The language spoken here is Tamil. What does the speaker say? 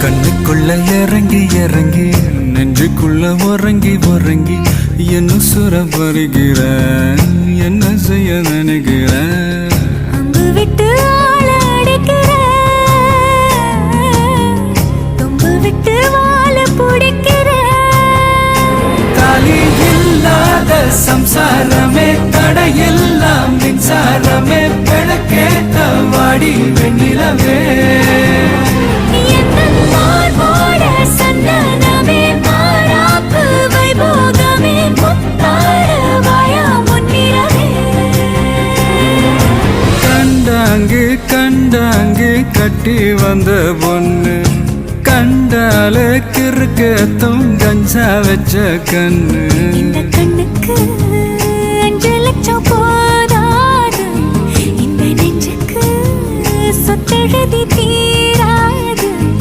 கண்ணுக்குள்ள இறங்கி இறங்கி நெஞ்சுக்குள்ள உறங்கி உறங்கி என்ன சுர பருகிற என்ன செய்ய நினைக்கிற அங்கு விட்டு ஆள அடிக்கிற தொங்கு விட்டு வாழ பிடிக்கிற தாலி இல்லாத சம்சாரமே தடையெல்லாம் மின்சாரமே விளக்கேத்த வாடி வெண்ணிலவே கண்டாங்கு கட்டி வந்த பொண்ணு கண்டால கிறுக்கத்தும் கஞ்சா வச்ச கண்ணு இந்த கண்ணுக்கு 5 லட்சம் போதாது இந்த நெஞ்சுக்கு சொத்தெழுதி